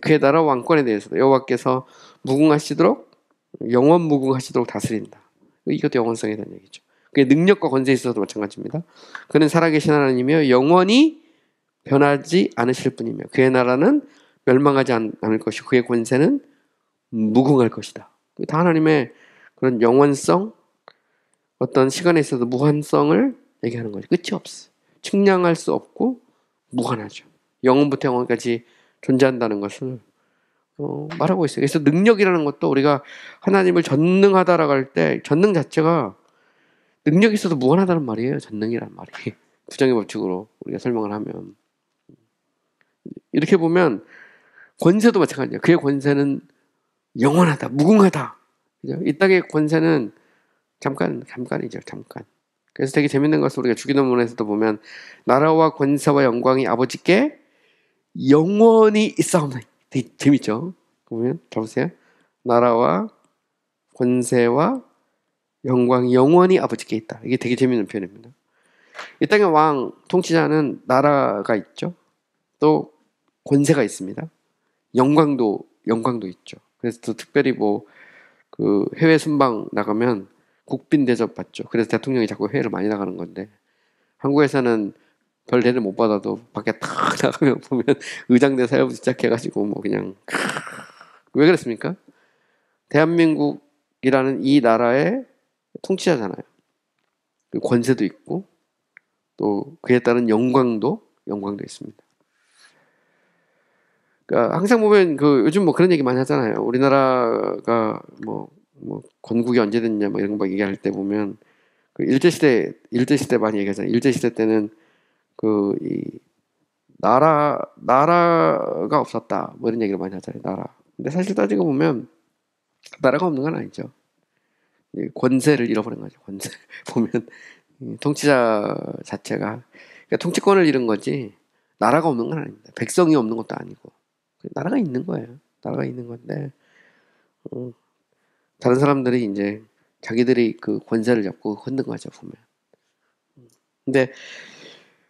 그의 나라 왕권에 대해서도 여호와께서 무궁하시도록 영원 무궁하시도록 다스린다. 이것도 영원성에 대한 얘기죠. 그의 능력과 권세에 있어서도 마찬가지입니다. 그는 살아계신 하나님이며 영원히 변하지 않으실 분이며 그의 나라는 멸망하지 않을 것이고 그의 권세는 무궁할 것이다. 다 하나님의 그런 영원성, 어떤 시간에 있어서 무한성을 얘기하는 거죠. 끝이 없어. 측량할 수 없고 무한하죠. 영원부터 영원까지 존재한다는 것을 말하고 있어요. 그래서 능력이라는 것도 우리가 하나님을 전능하다라고 할 때 전능 자체가 능력이 있어도 무한하다는 말이에요. 전능이란 말이. 부정의 법칙으로 우리가 설명을 하면. 이렇게 보면 권세도 마찬가지예요. 그의 권세는 영원하다, 무궁하다. 그죠? 이 땅의 권세는 잠깐이죠. 잠깐. 그래서 되게 재밌는 것을 우리가 주기도문에서도 보면 나라와 권세와 영광이 아버지께 영원히 있사옵나니. 되게 재밌죠? 보면 잘 보세요. 나라와 권세와 영광이 영원히 아버지께 있다. 이게 되게 재밌는 표현입니다. 이 땅의 왕, 통치자는 나라가 있죠. 또 권세가 있습니다. 영광도 있죠. 그래서 또 특별히 그 해외 순방 나가면 국빈 대접 받죠. 그래서 대통령이 자꾸 해외를 많이 나가는 건데 한국에서는 별 대접 못 받아도 밖에 탁 나가면 보면 의장대 사회부터 시작해가지고 그냥 왜 그랬습니까? 대한민국이라는 이 나라의 통치자잖아요. 권세도 있고 또 그에 따른 영광도 있습니다. 그러니까 항상 보면 요즘 그런 얘기 많이 하잖아요. 우리나라가 건국이 언제 됐냐 이런 거 얘기할 때 보면 일제시대 많이 얘기하잖아요. 일제시대 때는 이 나라가 없었다 이런 얘기를 많이 하잖아요. 나라. 근데 사실 따지고 보면 나라가 없는 건 아니죠. 권세를 잃어버린 거죠. 권세 보면 통치자 자체가 그러니까 통치권을 잃은 거지 나라가 없는 건 아닙니다. 백성이 없는 것도 아니고 나라가 있는 거예요. 나라가 있는 건데 다른 사람들이 이제 자기들이 그 권세를 잡고 흔든 거죠. 보면. 근데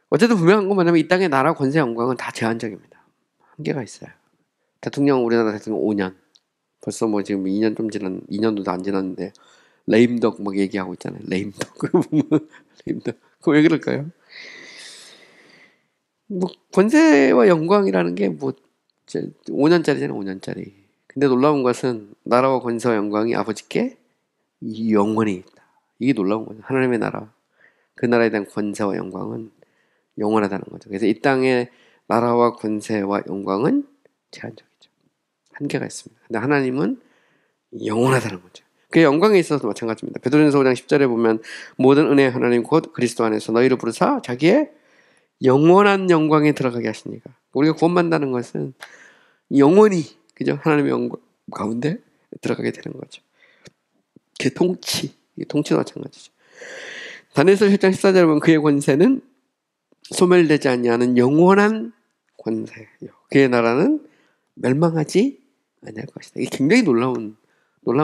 어쨌든 분명한 건 뭐냐면 이 땅의 나라 권세 영광은 다 제한적입니다. 한계가 있어요. 우리나라 대통령 5년. 벌써 지금 2년 좀 2년도 안 지났는데 레임덕 얘기하고 있잖아요. 레임덕. 레임덕. 그거 왜 그럴까요? 권세와 영광이라는 게 5년짜리잖아요. 5년짜리. 근데 놀라운 것은 나라와 권세와 영광이 아버지께 영원히 있다. 이게 놀라운 거죠. 하나님의 나라. 그 나라에 대한 권세와 영광은 영원하다는 거죠. 그래서 이 땅의 나라와 권세와 영광은 제한적이죠. 한계가 있습니다. 근데 하나님은 영원하다는 거죠. 그 영광에 있어서도 마찬가지입니다. 베드로전서 5장 10절에 보면 모든 은혜의 하나님 곧 그리스도 안에서 너희를 부르사 자기의 영원한 영광에 들어가게 하시니까. 우리가 구원받는다는 것은 영원히 그죠? 하나님의 영광 가운데 들어가게 되는 거죠. 그 통치도 마찬가지죠. 다니엘서 7장 14절에 보면 그의 권세는 소멸되지 아니하는 영원한 권세요. 그의 나라는 멸망하지 아니할 것이다. 이게 굉장히 놀라운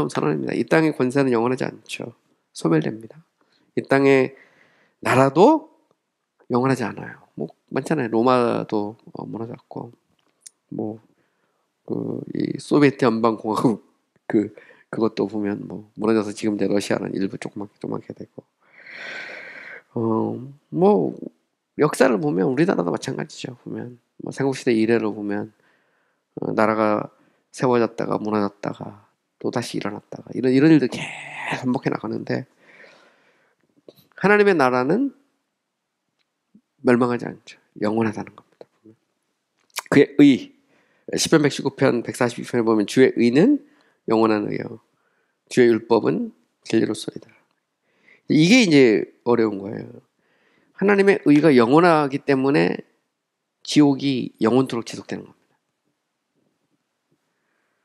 선언입니다. 이 땅의 권세는 영원하지 않죠. 소멸됩니다. 이 땅의 나라도 영원하지 않아요. 많잖아요. 로마도 무너졌고, 이 소비에트 연방공화국 그것도 보면 무너져서 지금 이제 러시아는 일부 조그맣게 되고, 역사를 보면 우리나라도 마찬가지죠. 보면 삼국시대 이래로 보면 나라가 세워졌다가 무너졌다가 또 다시 일어났다가 이런 일들 계속 반복해 나가는데 하나님의 나라는 멸망하지 않죠. 영원하다는 겁니다. 그의 의 시편 119편 142편에 보면 주의 의는 영원한 의요 주의 율법은 진리로소이다. 이게 이제 어려운 거예요. 하나님의 의가 영원하기 때문에 지옥이 영원토록 지속되는 겁니다.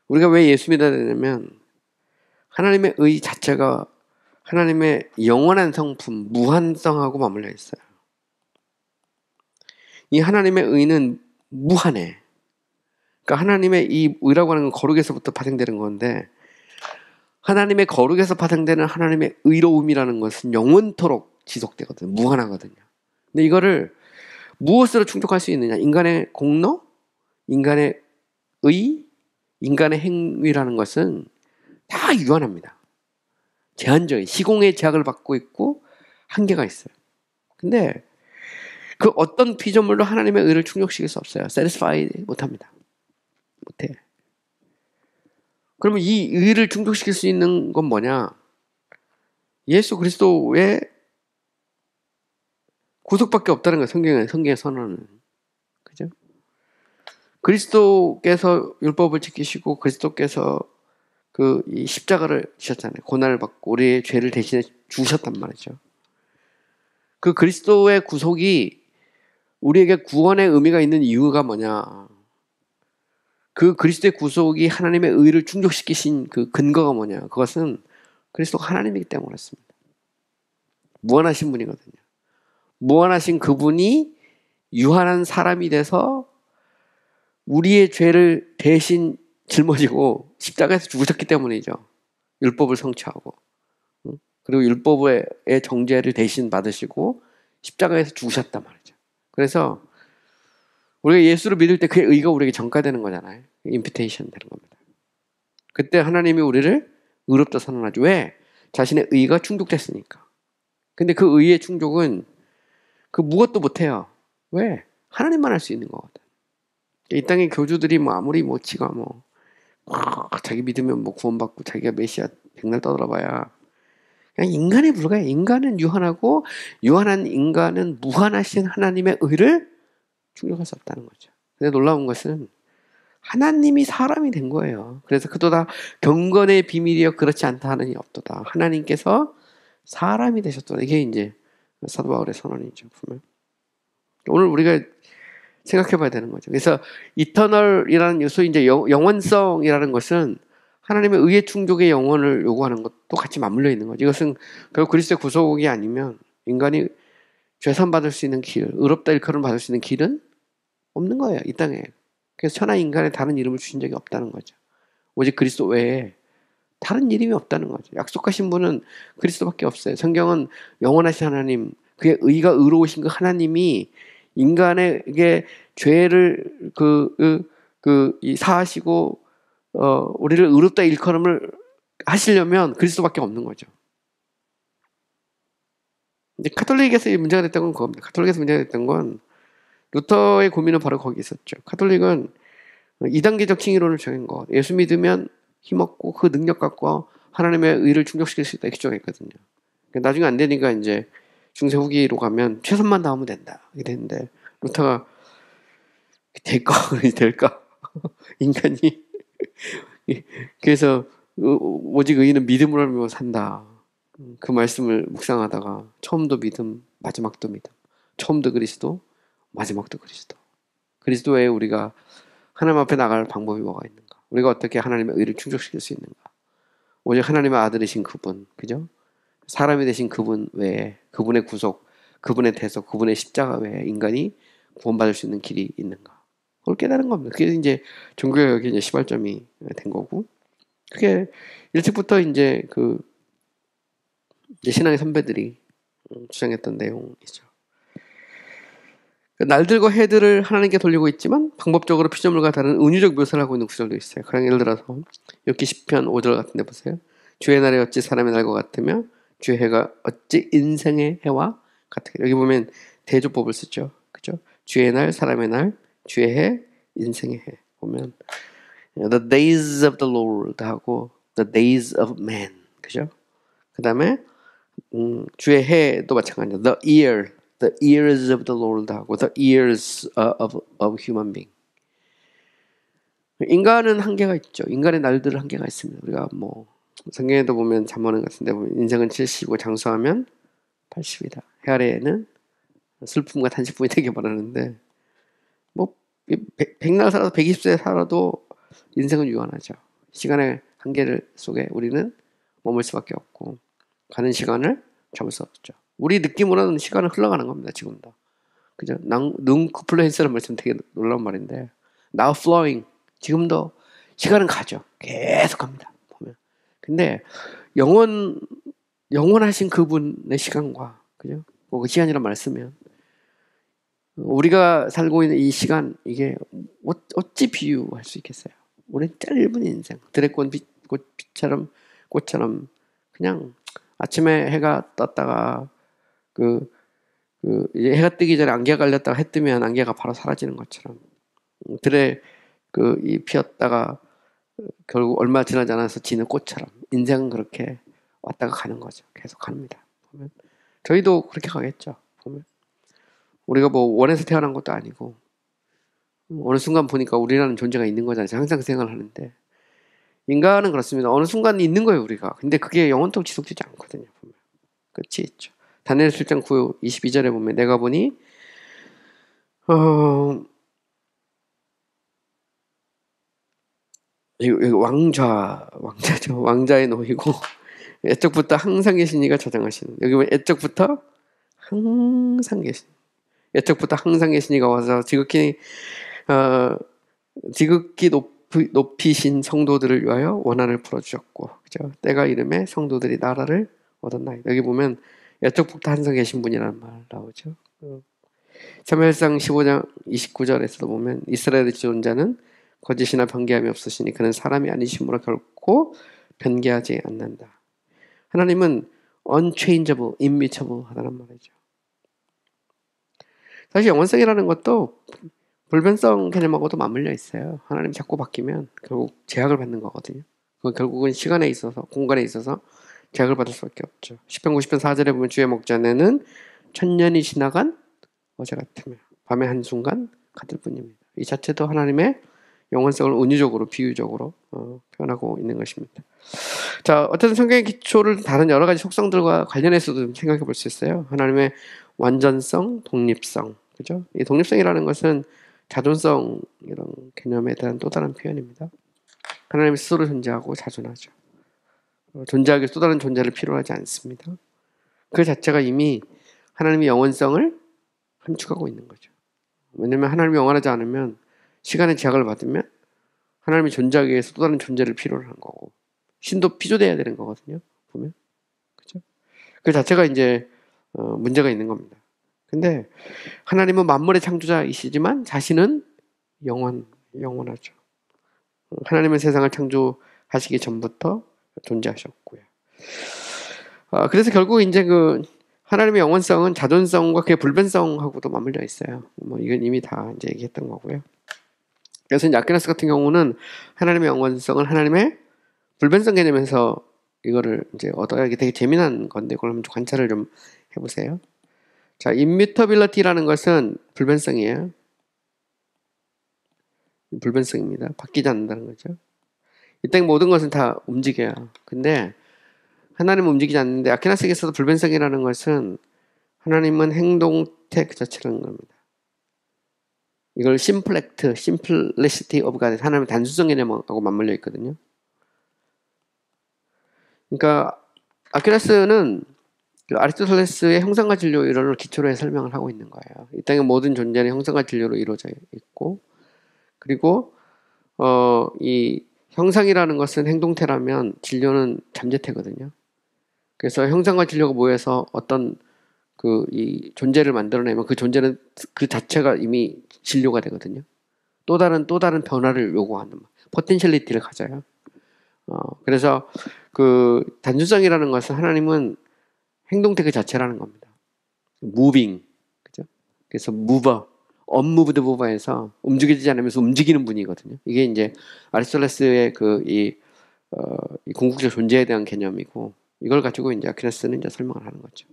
우리가 왜 예수 믿어야 되냐면 하나님의 의 자체가 하나님의 영원한 성품, 무한성하고 맞물려 있어요. 이 하나님의 의는 무한해. 그러니까 하나님의 이 의라고 하는 건 거룩에서부터 파생되는 건데 하나님의 거룩에서 파생되는 하나님의 의로움이라는 것은 영원토록 지속되거든요. 무한하거든요. 근데 이거를 무엇으로 충족할 수 있느냐? 인간의 공로? 인간의 인간의 행위라는 것은 다 유한합니다. 제한적인 시공의 제약을 받고 있고 한계가 있어요. 근데 그 어떤 피조물도 하나님의 의를 충족시킬 수 없어요. satisfy 못합니다. 못해. 그러면 이 의를 충족시킬 수 있는 건 뭐냐? 예수 그리스도의 구속밖에 없다는 거예요. 성경의 선언은. 그죠? 그리스도께서 율법을 지키시고 그리스도께서 이 십자가를 지셨잖아요. 고난을 받고 우리의 죄를 대신해 주셨단 말이죠. 그 그리스도의 구속이 우리에게 구원의 의미가 있는 이유가 뭐냐? 그 그리스도의 구속이 하나님의 의를 충족시키신 그 근거가 뭐냐? 그것은 그리스도가 하나님이기 때문에 그렇습니다. 무한하신 분이거든요. 무한하신 그분이 유한한 사람이 돼서 우리의 죄를 대신 짊어지고 십자가에서 죽으셨기 때문이죠. 율법을 성취하고. 그리고 율법의 정죄를 대신 받으시고 십자가에서 죽으셨단 말이죠. 그래서 우리가 예수를 믿을 때 그의 의가 우리에게 전가되는 거잖아요. 임피테이션 되는 겁니다. 그때 하나님이 우리를 의롭다 선언하죠. 왜? 자신의 의가 충족됐으니까. 근데 그 의의 충족은 그 무엇도 못해요. 왜? 하나님만 할 수 있는 거거든. 이 땅의 교주들이 아무리 지가 자기 믿으면 구원받고 자기가 메시아 백날 떠들어봐야 그냥 인간에 불과해. 인간은 유한하고 유한한 인간은 무한하신 하나님의 의를 충족할 수 없다는 거죠. 근데 놀라운 것은 하나님이 사람이 된 거예요. 그래서 그도다 경건의 비밀이여 그렇지 않다 하느니 없도다. 하나님께서 사람이 되셨다. 이게 이제 사도 바울의 선언이죠. 보면 오늘 우리가 생각해 봐야 되는 거죠. 그래서 이터널이라는 요소, 이제 영원성이라는 것은 하나님의 의의 충족의 영혼을 요구하는 것도 같이 맞물려 있는 거죠. 이것은 결국 그리스도의 구속이 아니면 인간이 죄산 받을 수 있는 길, 의롭다 일컬음 받을 수 있는 길은 없는 거예요, 이 땅에. 그래서 천하 인간에 다른 이름을 주신 적이 없다는 거죠. 오직 그리스도 외에 다른 이름이 없다는 거죠. 약속하신 분은 그리스도밖에 없어요. 성경은 영원하신 하나님, 그의 의가 의로우신 그 하나님이 인간에게 죄를 사하시고 우리를 의롭다 일컬음을 하시려면 그리스도밖에 없는 거죠. 이제 카톨릭에서 문제가 됐던 건 그겁니다. 카톨릭에서 문제가 됐던 건 루터의 고민은 바로 거기 있었죠. 카톨릭은 2단계적 칭의론을 정한 거. 예수 믿으면 힘없고 그 능력 갖고 하나님의 의를 충족시킬 수 있다 이렇게 주장했거든요. 나중에 안 되니까 이제 중세 후기로 가면 최선만 다하면 된다 이렇게 됐는데 루터가 될까? 인간이 그래서 오직 의인은 믿음으로 하며 산다. 그 말씀을 묵상하다가 처음도 믿음, 마지막도 믿음. 처음도 그리스도, 마지막도 그리스도. 그리스도 외에 우리가 하나님 앞에 나갈 방법이 뭐가 있는가? 우리가 어떻게 하나님의 의를 충족시킬 수 있는가? 오직 하나님의 아들이신 그분, 그죠? 사람이 되신 그분 외에 그분의 구속, 그분의 대속, 그분의 십자가 외에 인간이 구원받을 수 있는 길이 있는가? 그걸 깨달은 겁니다. 그게 이제 종교개혁의 이제 시발점이 된 거고, 그게 일찍부터 이제 이제 신앙의 선배들이 주장했던 내용이죠. 날들과 해들을 하나님께 돌리고 있지만 방법적으로 피조물과 다른 은유적 묘사를 하고 있는 구절도 있어요. 그냥 예를 들어서 욥기 10편 5절 같은 데 보세요. 주의 날이 어찌 사람의 날과 같으며 주의 해가 어찌 인생의 해와 같으며. 여기 보면 대조법을 쓰죠. 그죠? 주의 날, 사람의 날, 주의 해, 인생의 해. 보면 the days of the Lord 하고 the days of man. 그죠? 그 다음에 주의 해도 마찬가지죠. The years of the Lord 하고 the years of human being. 인간은 한계가 있죠. 인간의 날들은 한계가 있습니다. 우리가 성경에도 보면 잠언 같은 데 보면 인생은 70이고 장수하면 80이다. 해 아래에는 슬픔과 탄식뿐이 되게 바라는데 백날 살아도 120세 살아도 인생은 유한하죠. 시간의 한계를 속에 우리는 머물 수밖에 없고 가는 시간을 잡을 수 없죠. 우리 느낌으로는 시간은 흘러가는 겁니다. 지금도. 그죠? 눈쿠플레이스라는 말씀 되게 놀라운 말인데 now flowing. 지금도 시간은 가죠. 계속 갑니다. 보면. 근데 영원하신 그분의 시간과 그죠? 그 시간이란 말 쓰면 우리가 살고 있는 이 시간, 이게 어찌 비유할 수 있겠어요? 우리 짧은 인생, 꽃처럼 그냥 아침에 해가 떴다가 이제 해가 뜨기 전에 안개가 걸렸다가 해 뜨면 안개가 바로 사라지는 것처럼 들에 이 피었다가 결국 얼마 지나지 않아서 지는 꽃처럼 인생은 그렇게 왔다가 가는 거죠. 계속 갑니다. 보면 저희도 그렇게 가겠죠. 보면 우리가 뭐 원해서 태어난 것도 아니고 어느 순간 보니까 우리라는 존재가 있는 거잖아요. 항상 생각을 하는데 인간은 그렇습니다. 어느 순간 있는 거예요, 우리가. 근데 그게 영원토록 지속되지 않거든요. 보면 끝이 있죠. 다니엘 7장 9, 22절에 보면 내가 보니 왕자죠. 왕자의 노이고 애적부터 항상 계신 이가 저장하시는. 여기 보면 애적부터 항상 계신. 애적부터 항상 계신 이가 와서 지극히 높이신 성도들을 위하여 원한을 풀어주셨고, 그죠? 때가 이름에 성도들이 나라를 얻었나이다. 여기 보면 애적부터 항상 계신 분이라는 말 나오죠. 사무엘상 15장 29절에서도 보면 이스라엘의 지존자는 거짓이나 변개함이 없으시니 그는 사람이 아니심으로 결코 변개하지 않는다. 하나님은 unchangeable, immutable 하다는 말이죠. 사실 영원성이라는 것도 불변성 개념하고도 맞물려 있어요. 하나님 자꾸 바뀌면 결국 제약을 받는 거거든요. 그건 결국은 시간에 있어서, 공간에 있어서 제약을 받을 수밖에 없죠. 시편 90편 4절에 보면 주의 목자는 천년이 지나간 어제 같으며 밤의 한순간 같을 뿐입니다. 이 자체도 하나님의 영원성을 은유적으로, 비유적으로 표현하고 있는 것입니다. 자, 어쨌든 성경의 기초를 다른 여러 가지 속성들과 관련해서도 좀 생각해 볼 수 있어요. 하나님의 완전성, 독립성, 그죠? 이 독립성이라는 것은 자존성 이런 개념에 대한 또 다른 표현입니다. 하나님이 스스로 존재하고 자존하죠. 존재하기 위해서 또 다른 존재를 필요로 하지 않습니다. 그 자체가 이미 하나님의 영원성을 함축하고 있는 거죠. 왜냐하면 하나님이 영원하지 않으면 시간의 제약을 받으면 하나님이 존재하기 위해서 또 다른 존재를 필요로 하는 거고 신도 피조돼야 되는 거거든요. 보면 그렇죠? 그 자체가 이제 문제가 있는 겁니다. 근데 하나님은 만물의 창조자이시지만 자신은 영원하죠. 하나님은 세상을 창조하시기 전부터 존재하셨고요. 그래서 결국 이제 하나님의 영원성은 자존성과 그의 불변성하고도 맞물려 있어요. 뭐 이건 이미 다 이제 얘기했던 거고요. 그래서 이제 아퀴나스 같은 경우는 하나님의 영원성을 하나님의 불변성 개념에서 이거를 이제 얻어야 이게 되게 재미난 건데 그걸 한번 관찰을 좀 해보세요. 자, immutability라는 것은 불변성이에요. 불변성입니다. 바뀌지 않는다는 거죠. 이 땅 모든 것은 다 움직여요. 근데 하나님은 움직이지 않는데 아퀴나스에서도 불변성이라는 것은 하나님은 행동태 그 자체라는 겁니다. 이걸 simplicity of God, 하나님의 단순성 개념하고 맞물려 있거든요. 그러니까 아퀴나스는 아리스토텔레스의 형상과 진료 이론을 기초로 해 설명을 하고 있는 거예요. 이 땅의 모든 존재는 형상과 진료로 이루어져 있고, 그리고 이 형상이라는 것은 행동태라면 진료는 잠재태거든요. 그래서 형상과 진료가 모여서 어떤 이 존재를 만들어내면 그 존재는 그 자체가 이미 진료가 되거든요. 또 다른 변화를 요구하는 포텐셜리티를 가져요. 그래서 단순성이라는 것은 하나님은 행동태 그 자체라는 겁니다. moving, 그죠? 그래서 mover, unmoved mover에서 움직이지 않으면서 움직이는 분이거든요. 이게 이제 아리스토텔레스의 이 궁극적 존재에 대한 개념이고, 이걸 가지고 이제 아퀴나스는 이제 설명을 하는 거죠.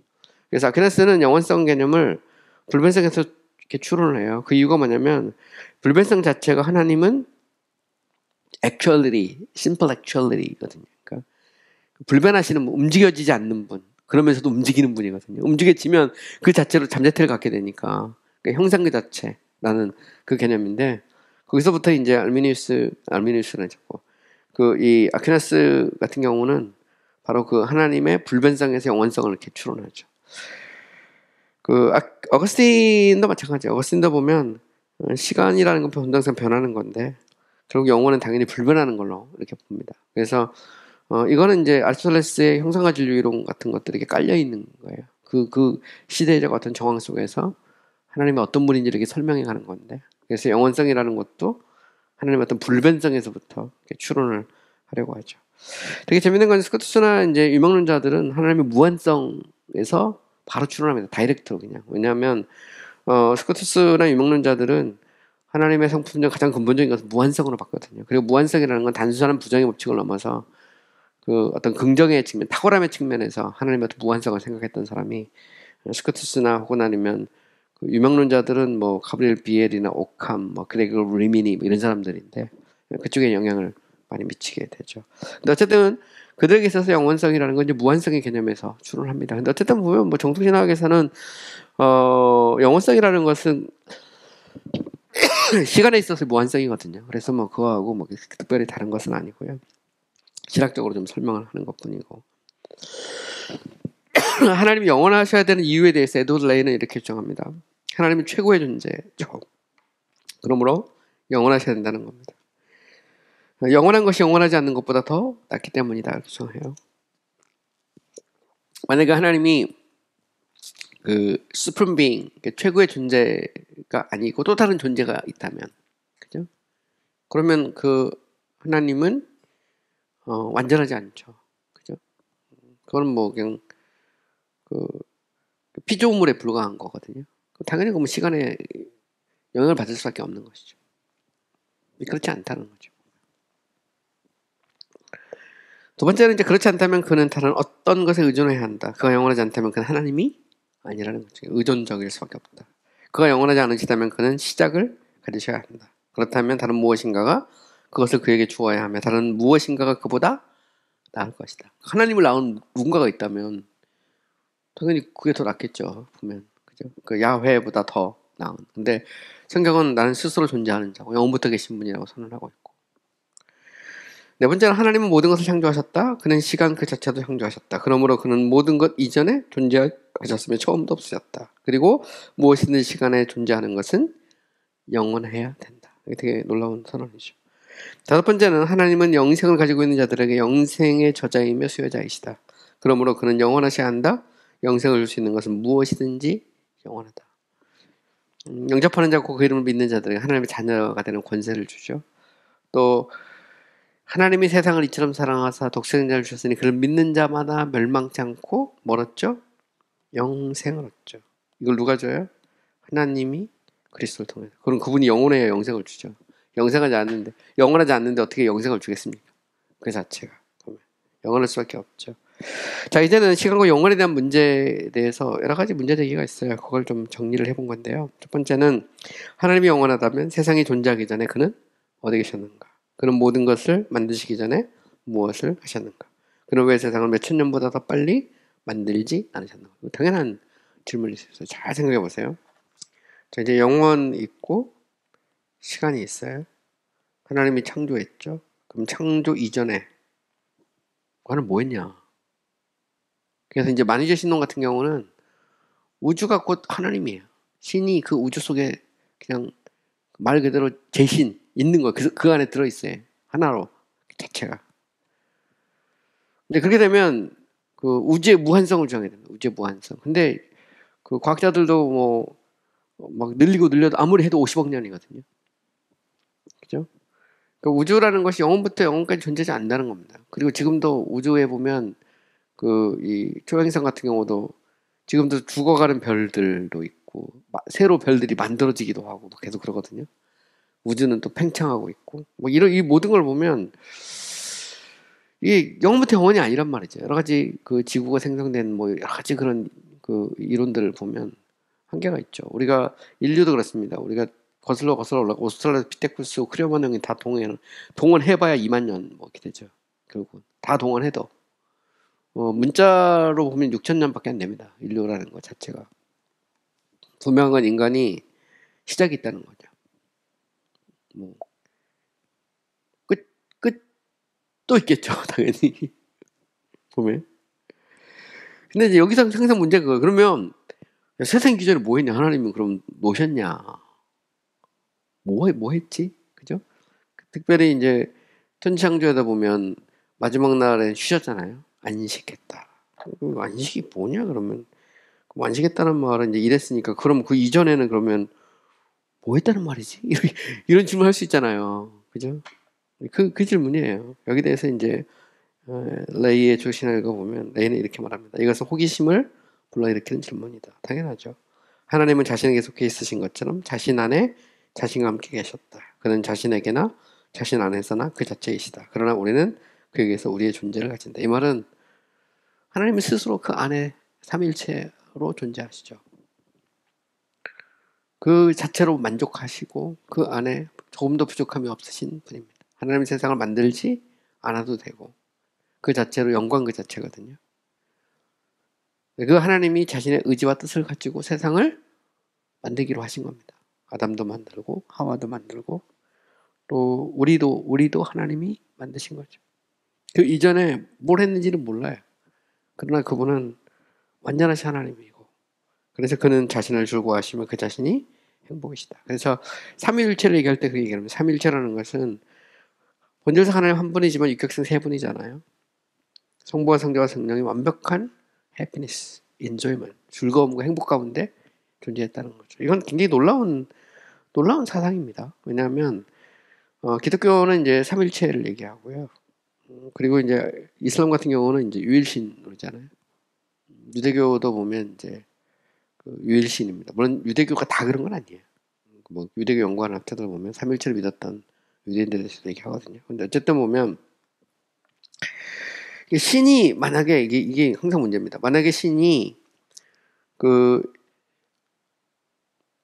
그래서 아퀴나스는 영원성 개념을 불변성에서 이렇게 추론을 해요. 그 이유가 뭐냐면 불변성 자체가 하나님은 actuality, simple actuality거든요. 그러니까 불변하시는 분, 움직여지지 않는 분, 그러면서도 움직이는 분이거든요. 움직여지면 그 자체로 잠재태를 갖게 되니까 그러니까 형상 그 자체라는 그 개념인데 거기서부터 이제 알미니우스는 자꾸 이 아퀴나스 같은 경우는 바로 하나님의 불변성에서 영원성을 이렇게 추론하죠. 어거스틴도 마찬가지예요. 어거스틴도 보면 시간이라는 건 항상 변하는 건데 결국 영혼은 당연히 불변하는 걸로 이렇게 봅니다. 그래서 이거는 이제 아리스토텔레스의 형상과 진료 이론 같은 것들이 이렇게 깔려 있는 거예요. 그 시대적 어떤 정황 속에서 하나님이 어떤 분인지 이렇게 설명해 가는 건데, 그래서 영원성이라는 것도 하나님의 어떤 불변성에서부터 이렇게 추론을 하려고 하죠. 되게 재밌는 건 스코투스나 이제 유명론자들은 하나님의 무한성에서 바로 추론합니다. 다이렉트로 그냥. 왜냐하면 스코투스나 유명론자들은 하나님의 성품적 가장 근본적인 것은 무한성으로 봤거든요. 그리고 무한성이라는 건 단순한 부정의 법칙을 넘어서 그 어떤 긍정의 측면, 탁월함의 측면에서 하나님의 어떤 무한성을 생각했던 사람이 스코투스나 혹은 아니면 그 유명론자들은 뭐 가브리엘 비엘이나 오캄, 뭐 그레그 리미니 뭐 이런 사람들인데 그쪽에 영향을 많이 미치게 되죠. 근데 어쨌든 그들에게 있어서 영원성이라는 건 이제 무한성의 개념에서 추론합니다. 근데 어쨌든 보면 뭐 정통신학에서는 영원성이라는 것은 시간에 있어서 무한성이거든요. 그래서 뭐 그거하고 뭐 특별히 다른 것은 아니고요. 신학적으로 좀 설명을 하는 것뿐이고. 하나님이 영원하셔야 되는 이유에 대해서 에드워드 레이는 이렇게 주장합니다. 하나님은 최고의 존재죠. 그러므로 영원하셔야 된다는 겁니다. 영원한 것이 영원하지 않는 것보다 더 낫기 때문이다 이렇게 주장해요. 만약에 하나님이 그 supreme being, 최고의 존재가 아니고 또 다른 존재가 있다면, 그죠? 그러면 그 하나님은 완전하지 않죠, 그죠? 그건 뭐 그냥 그 피조물에 불과한 거거든요. 당연히 그러면 시간에 영향을 받을 수밖에 없는 것이죠. 그렇지 않다는 거죠. 두 번째는 이제 그렇지 않다면 그는 다른 어떤 것에 의존해야 한다. 그가 영원하지 않다면 그는 하나님이 아니라는 거죠. 의존적일 수밖에 없다. 그가 영원하지 않으시다면 그는 시작을 가지셔야 한다. 그렇다면 다른 무엇인가가 그것을 그에게 주어야 하며 다른 무엇인가가 그보다 나을 것이다. 하나님을 낳은 누군가가 있다면 당연히 그게 더 낫겠죠. 보면 그죠? 그 야훼보다 더 나은. 근데 성경은 나는 스스로 존재하는 자고 영원부터 계신 분이라고 선언하고 있고. 네 번째는 하나님은 모든 것을 창조하셨다. 그는 시간 그 자체도 창조하셨다. 그러므로 그는 모든 것 이전에 존재하셨으며 처음도 없으셨다. 그리고 무엇이든 시간에 존재하는 것은 영원해야 된다. 이게 되게 놀라운 선언이죠. 다섯 번째는 하나님은 영생을 가지고 있는 자들에게 영생의 저자이며 수여자이시다. 그러므로 그는 영원하셔야 한다. 영생을 줄 수 있는 것은 무엇이든지 영원하다. 영접하는 자고 그 이름을 믿는 자들에게 하나님의 자녀가 되는 권세를 주죠. 또 하나님이 세상을 이처럼 사랑하사 독생자를 주셨으니 그를 믿는 자마다 멸망치 않고 멀었죠? 영생을 얻죠. 이걸 누가 줘요? 하나님이 그리스도를 통해서. 그럼 그분이 영원해야 영생을 주죠. 영원하지 않는데 어떻게 영생을 주겠습니까? 그 자체가 영원할 수밖에 없죠. 자, 이제는 시간과 영원에 대한 문제에 대해서 여러 가지 문제 제기가 있어요. 그걸 좀 정리를 해본 건데요. 첫 번째는 하나님이 영원하다면 세상이 존재하기 전에 그는 어디 계셨는가? 그는 모든 것을 만드시기 전에 무엇을 하셨는가? 그는 왜 세상을 몇천 년보다 더 빨리 만들지 않으셨는가? 당연한 질문이 있어요. 잘 생각해 보세요. 자, 이제 영원 있고 시간이 있어요. 하나님이 창조했죠. 그럼 창조 이전에 그거는 뭐 했냐? 그래서 이제 만유제 신론 같은 경우는 우주가 곧 하나님이에요. 신이 그 우주 속에 그냥 말 그대로 제신 있는 거예요. 그 안에 들어있어요. 하나로 자체가. 근데 그렇게 되면 그 우주의 무한성을 주장해야 됩니다. 우주의 무한성. 근데 그 과학자들도 뭐 막 늘려도 아무리 해도 50억 년이거든요. 그죠? 그러니까 우주라는 것이 영원부터 영원까지 존재하지 않는다는 겁니다. 그리고 지금도 우주에 보면 그 이 초행성 같은 경우도 지금도 죽어가는 별들도 있고 새로 별들이 만들어지기도 하고 계속 그러거든요. 우주는 또 팽창하고 있고 뭐 이런 이 모든 걸 보면 이게 영원부터 영원이 아니란 말이죠. 여러 가지 그 지구가 생성된 뭐 여러 가지 그런 그 이론들을 보면 한계가 있죠. 우리가 인류도 그렇습니다. 우리가 거슬러 올라 오스트랄로피테쿠스, 크레오만 형이 다 동원해봐야 2만 년 뭐 이렇게 되죠. 결국 다 동원해도 문자로 보면 6천 년밖에 안 됩니다. 인류라는 것 자체가. 분명한 인간이 시작이 있다는 거죠. 뭐 끝 또 있겠죠, 당연히. 보면. 근데 이제 여기서 항상 문제가 그거예요. 그러면 세상 기전에 뭐 했냐? 하나님은 그럼 노셨냐? 뭐 했지? 그죠? 특별히 이제 천지창조하다 보면 마지막 날에 쉬셨잖아요. 안식했다. 안식이 뭐냐 그러면 안식했다는 말은 이제 이랬으니까 그럼 그 이전에는 그러면 뭐 했다는 말이지? 이런 질문 할 수 있잖아요. 그죠? 그 질문이에요. 여기 대해서 이제 레이의 조신을 읽어보면 레이는 이렇게 말합니다. 이것은 호기심을 불러일으키는 질문이다. 당연하죠. 하나님은 자신에게 속해 있으신 것처럼 자신 안에 자신과 함께 계셨다. 그는 자신에게나 자신 안에서나 그 자체이시다. 그러나 우리는 그에게서 우리의 존재를 가진다. 이 말은 하나님은 스스로 그 안에 삼일체로 존재하시죠. 그 자체로 만족하시고 그 안에 조금도 부족함이 없으신 분입니다. 하나님 세상을 만들지 않아도 되고 그 자체로 영광 그 자체거든요. 그 하나님이 자신의 의지와 뜻을 가지고 세상을 만들기로 하신 겁니다. 아담도 만들고 하와도 만들고 또 우리도 하나님이 만드신 거죠. 그 이전에 뭘 했는지는 몰라요. 그러나 그분은 완전하신 하나님이고 그래서 그는 자신을 즐거워하시면 그 자신이 행복이시다. 그래서 삼위일체를 얘기할 때 그 얘기합니다. 삼위일체라는 것은 본질상 하나님 한 분이지만 육격성 세 분이잖아요. 성부와 성자와 성령이 완벽한 해피니스, 인조이먼, 즐거움과 행복 가운데 존재했다는 거죠. 이건 굉장히 놀라운 사상입니다. 왜냐하면 기독교는 이제 삼일체를 얘기하고요. 그리고 이제 이슬람 같은 경우는 이제 유일신으로잖아요. 유대교도 보면 이제 그 유일신입니다. 물론 유대교가 다 그런 건 아니에요. 뭐 유대교 연구하는 학자들 보면 삼일체를 믿었던 유대인들에 대해서 얘기하거든요. 근데 어쨌든 보면 신이 만약에 이게 항상 문제입니다. 만약에 신이 그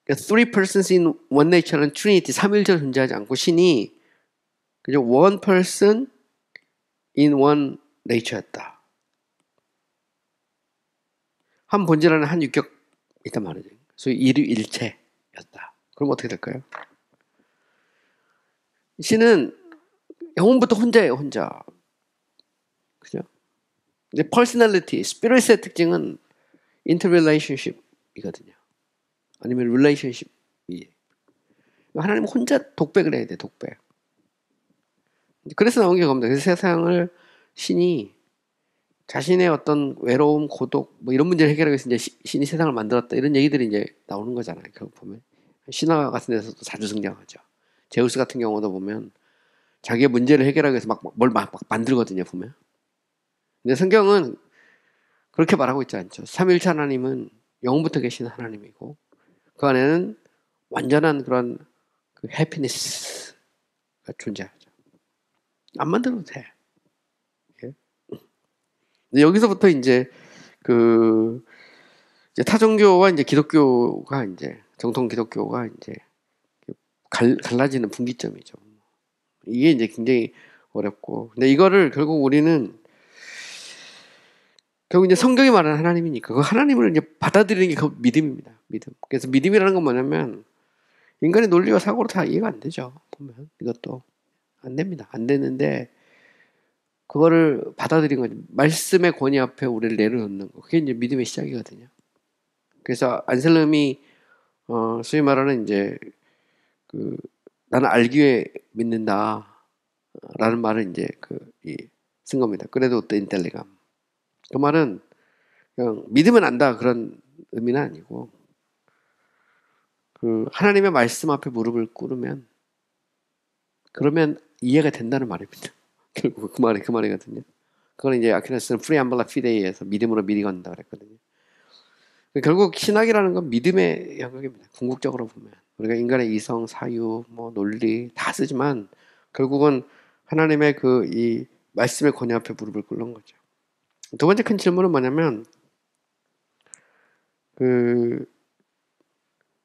three persons in one nature는 트리니티 삼일체로 존재하지 않고 신이 그죠 one person in one nature였다. 한 본질 안에 한 육격 있단 말이죠. 소위 일체였다. 그럼 어떻게 될까요? 신은 영혼부터 혼자예요, 혼자. 그죠? 근데 personality, spirit의 특징은 interrelationship이거든요. 아니면 relationship이. 하나님 혼자 독백을 해야 돼, 독백. 그래서 나온 게 겁니다. 그래서 세상을 신이 자신의 어떤 외로움, 고독, 뭐 이런 문제를 해결하기 위해서 이제 신이 세상을 만들었다. 이런 얘기들이 이제 나오는 거잖아요. 결국 보면. 신화 같은 데서도 자주 등장하죠. 제우스 같은 경우도 보면 자기의 문제를 해결하기 위해서 뭘 만들거든요, 보면. 근데 성경은 그렇게 말하고 있지 않죠. 삼위일체 하나님은 영부터 계신 하나님이고 그 안에는 완전한 그런 그 해피니스가 존재하죠. 안 만들어도 돼. 예? 근데 여기서부터 이제 이제 타종교와 이제 기독교가 이제 정통 기독교가 이제 갈라지는 분기점이죠. 이게 이제 굉장히 어렵고. 근데 이거를 결국 우리는 결국 이제 성경이 말하는 하나님이니까 그 하나님을 이제 받아들이는 게 그 믿음입니다. 믿음. 그래서 믿음이라는 건 뭐냐면 인간의 논리와 사고로 다 이해가 안 되죠. 보면 이것도 안 됩니다. 안 되는데 그거를 받아들인 거죠. 말씀의 권위 앞에 우리를 내려놓는 거. 그게 이제 믿음의 시작이거든요. 그래서 안셀름이 소위 말하는 이제 나는 알기 위해 믿는다라는 말을 이제 쓴 겁니다. 그래도 또 인텔리감. 그 말은 그냥 믿으면 안다 그런 의미는 아니고 하나님의 말씀 앞에 무릎을 꿇으면 그러면 이해가 된다는 말입니다. 결국 그 말이거든요. 그건 이제 아퀴나스는 프리 암발라 피데이에서 믿음으로 미리 건다 그랬거든요. 결국 신학이라는 건 믿음의 영역입니다. 궁극적으로 보면 우리가 인간의 이성, 사유, 뭐 논리 다 쓰지만 결국은 하나님의 이 말씀의 권위 앞에 무릎을 꿇는 거죠. 두 번째 큰 질문은 뭐냐면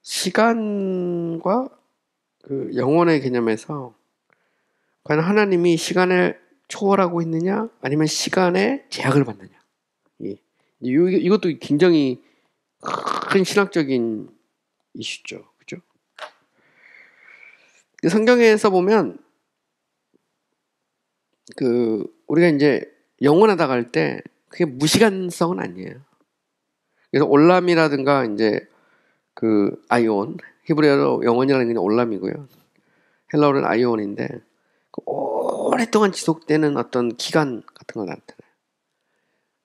시간과 영혼의 개념에서 과연 하나님이 시간을 초월하고 있느냐 아니면 시간에 제약을 받느냐. 이것도 굉장히 큰 신학적인 이슈죠. 그죠? 성경에서 보면 우리가 이제 영원하다고 할 때 그게 무시간성은 아니에요. 그래서 올람이라든가 이제 아이온, 히브리어로 영원이라는 게 올람이고요. 헬라어는 아이온인데 오랫동안 지속되는 어떤 기간 같은 걸 나타내요.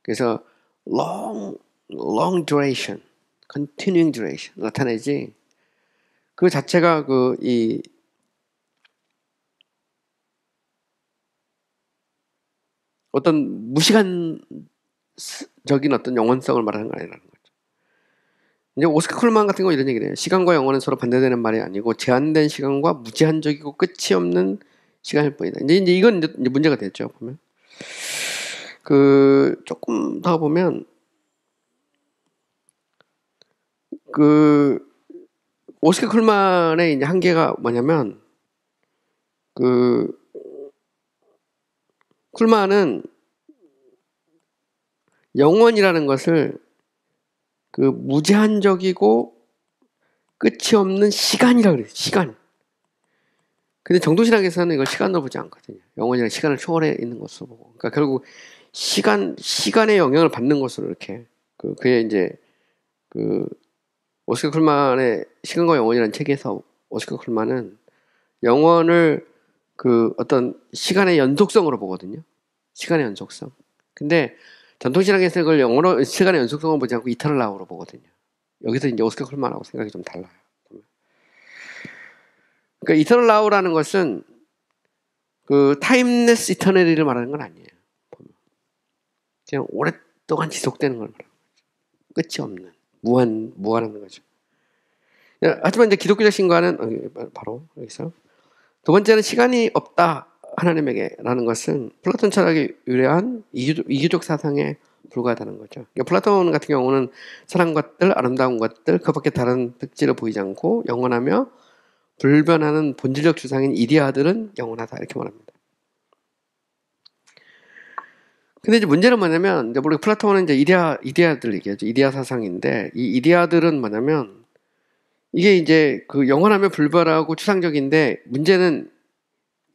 그래서 long duration, continuing duration 나타내지. 그 자체가 이 어떤 무시간적인 어떤 영원성을 말하는 건 아니라는 거죠. 이제 오스카 쿨만 같은 거 이런 얘기를 해요. 시간과 영원은 서로 반대되는 말이 아니고 제한된 시간과 무제한적이고 끝이 없는 시간일 뿐이다. 이제 이건 이제 문제가 됐죠. 보면 조금 더 보면 오스카 쿨만의 이제 한계가 뭐냐면 쿨만은 영원이라는 것을 무제한적이고 끝이 없는 시간이라고 그래요. 시간. 근데 정도신학에서는 이걸 시간으로 보지 않거든요. 영원이라는 시간을 초월해 있는 것으로 보고. 그러니까 결국 시간의 영향을 받는 것으로 이렇게 그의 이제 오스카 쿨만의 시간과 영원이라는 책에서 오스카 쿨만은 영원을 어떤 시간의 연속성으로 보거든요. 시간의 연속성. 근데 전통신학에서 이걸 영어로 시간의 연속성을 보지 않고 이터널 라우로 보거든요. 여기서 이제 오스카 쿨만하고 생각이 좀 달라요. 그러니까 이터널 라우라는 것은 타임레스 이터널리를 말하는 건 아니에요. 그냥 오랫동안 지속되는 걸 말하는 거죠. 끝이 없는 무한한 거죠. 하지만 이제 기독교적 신과는 바로 여기서 두 번째는 시간이 없다 하나님에게라는 것은 플라톤 철학에 유래한 이교적 사상에 불과하다는 거죠. 그러니까 플라톤 같은 경우는 사랑한 것들, 아름다운 것들, 그밖에 다른 특질을 보이지 않고 영원하며 불변하는 본질적 주상인 이데아들은 영원하다 이렇게 말합니다. 근데 이제 문제는 뭐냐면 이제 우리 플라톤은 이제 이데아들 얘기하죠. 이데아 사상인데 이 이데아들은 뭐냐면 이게 이제 영원하며 불변하고 추상적인데 문제는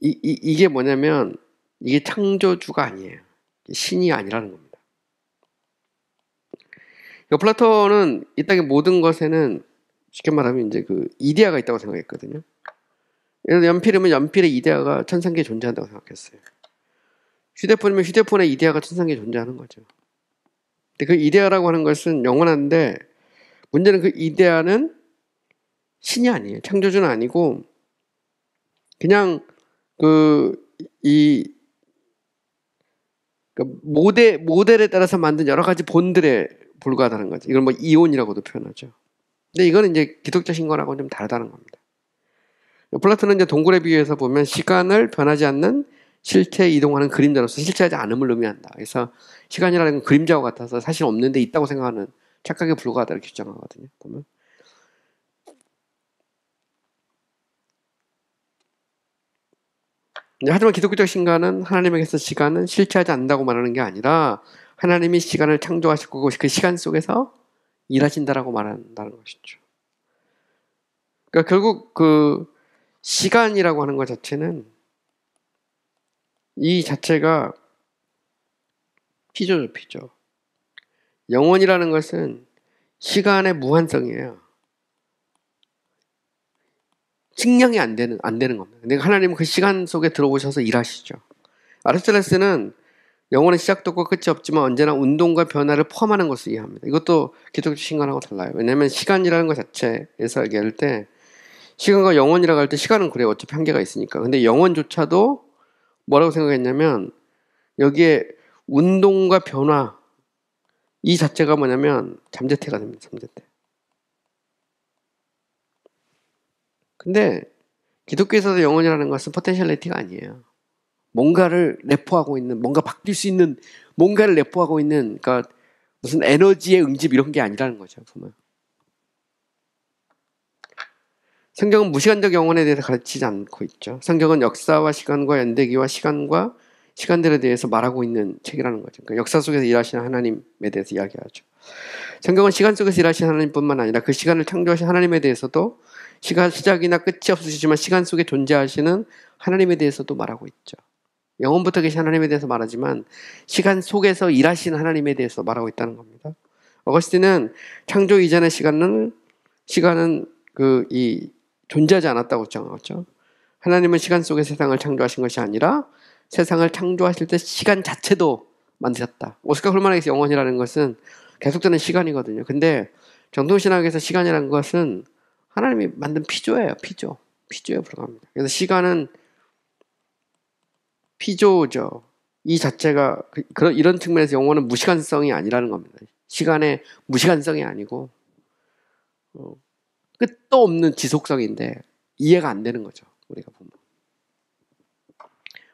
이게 뭐냐면 이게 창조주가 아니에요. 신이 아니라는 겁니다. 그러니까 플라톤은 이 땅의 모든 것에는 쉽게 말하면 이제 이데아가 있다고 생각했거든요. 예를 들어 연필이면 연필의 이데아가 천상계에 존재한다고 생각했어요. 휴대폰이면 휴대폰의 이데아가 천상계에 존재하는 거죠. 근데 그 이데아라고 하는 것은 영원한데 문제는 그 이데아는 신이 아니에요. 창조주는 아니고 그냥 모델에 따라서 만든 여러 가지 본들에 불과하다는 거죠. 이걸 뭐 이온이라고도 표현하죠. 근데 이거는 이제 기독교 신과하고는 좀 다르다는 겁니다. 플라톤은 이제 동굴에 비유해서 보면 시간을 변하지 않는 실체에 이동하는 그림자로서 실체하지 않음을 의미한다. 그래서 시간이라는 건 그림자와 같아서 사실 없는데 있다고 생각하는 착각에 불과하다 이렇게 주장하거든요. 보면. 하지만 기독교적 신과는 하나님에게서 시간은 실체하지 않는다고 말하는 게 아니라 하나님이 시간을 창조하시고 그 시간 속에서 일하신다라고 말한다는 것이죠. 그러니까 결국 시간이라고 하는 것 자체는 이 자체가 피조죠. 영원이라는 것은 시간의 무한성이에요. 측량이 안 되는 겁니다. 근데 하나님은 그 시간 속에 들어오셔서 일하시죠. 아리스토텔레스는 영원의 시작도 없고 끝이 없지만 언제나 운동과 변화를 포함하는 것을 이해합니다. 이것도 기독교 신앙하고 달라요. 왜냐하면 시간이라는 것 자체에서 얘기할 때 시간과 영원이라고 할 때 시간은 그래요. 어차피 한계가 있으니까. 근데 영원조차도 뭐라고 생각했냐면 여기에 운동과 변화 이 자체가 뭐냐면 잠재태가 됩니다. 잠재태. 근데 기독교에서도 영혼이라는 것은 포텐셜리티가 아니에요. 뭔가를 내포하고 있는, 뭔가 바뀔 수 있는, 뭔가를 내포하고 있는, 그러니까 무슨 에너지의 응집 이런 게 아니라는 거죠. 보면. 성경은 무시간적 영혼에 대해서 가르치지 않고 있죠. 성경은 역사와 시간과 연대기와 시간과 시간들에 대해서 말하고 있는 책이라는 거죠. 그러니까 역사 속에서 일하시는 하나님에 대해서 이야기하죠. 성경은 시간 속에서 일하시는 하나님뿐만 아니라 그 시간을 창조하신 하나님에 대해서도 시간 시작이나 끝이 없으시지만 시간 속에 존재하시는 하나님에 대해서도 말하고 있죠. 영원부터 계신 하나님에 대해서 말하지만 시간 속에서 일하시는 하나님에 대해서 말하고 있다는 겁니다. 어거스틴은 창조 이전의 시간은 존재하지 않았다고 주장하죠. 하나님은 시간 속에 세상을 창조하신 것이 아니라 세상을 창조하실 때 시간 자체도 만드셨다. 오스카 콜만에게서 영원이라는 것은 계속되는 시간이거든요. 근데 정통신학에서 시간이라는 것은 하나님이 만든 피조예요. 피조에 불과합니다. 그래서 시간은 피조죠. 이 자체가 이런 측면에서 영혼은 무시간성이 아니라는 겁니다. 시간의 무시간성이 아니고 끝도 없는 지속성인데 이해가 안 되는 거죠. 우리가 보면.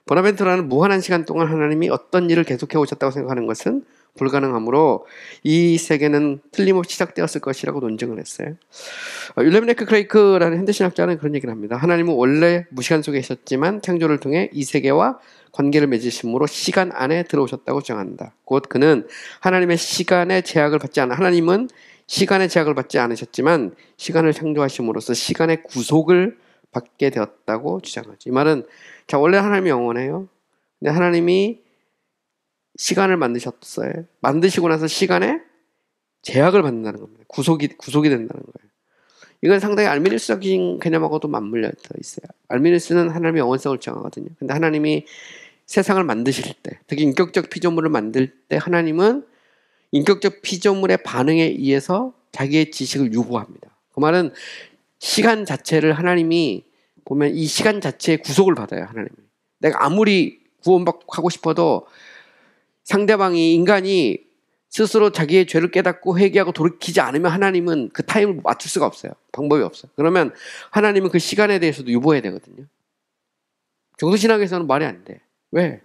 보나벤투라는 무한한 시간 동안 하나님이 어떤 일을 계속해 오셨다고 생각하는 것은 불가능하므로 이 세계는 틀림없이 시작되었을 것이라고 논증을 했어요. 윌리엄 레크 크레이크라는 현대신학자는 그런 얘기를 합니다. 하나님은 원래 무시간 속에 있었지만 창조를 통해 이 세계와 관계를 맺으심으로 시간 안에 들어오셨다고 주장한다. 곧 그는 하나님의 시간의 제약을 받지 않아 하나님은 시간의 제약을 받지 않으셨지만 시간을 창조하심으로써 시간의 구속을 받게 되었다고 주장하죠. 이 말은 자 원래 하나님이 영원해요. 근데 하나님이 시간을 만드셨어요. 만드시고 나서 시간에 제약을 받는다는 겁니다. 구속이 된다는 거예요. 이건 상당히 알미니스적인 개념하고도 맞물려 있어요. 알미니스는 하나님의 영원성을 주장하거든요. 근데 하나님이 세상을 만드실 때, 특히 인격적 피조물을 만들 때 하나님은 인격적 피조물의 반응에 의해서 자기의 지식을 유보합니다. 그 말은 시간 자체를 하나님이 보면 이 시간 자체의 구속을 받아요. 하나님이. 내가 아무리 구원받고 싶어도 상대방이 인간이 스스로 자기의 죄를 깨닫고 회개하고 돌이키지 않으면 하나님은 그 타임을 맞출 수가 없어요. 방법이 없어요. 그러면 하나님은 그 시간에 대해서도 유보해야 되거든요. 정도신학에서는 말이 안 돼. 왜?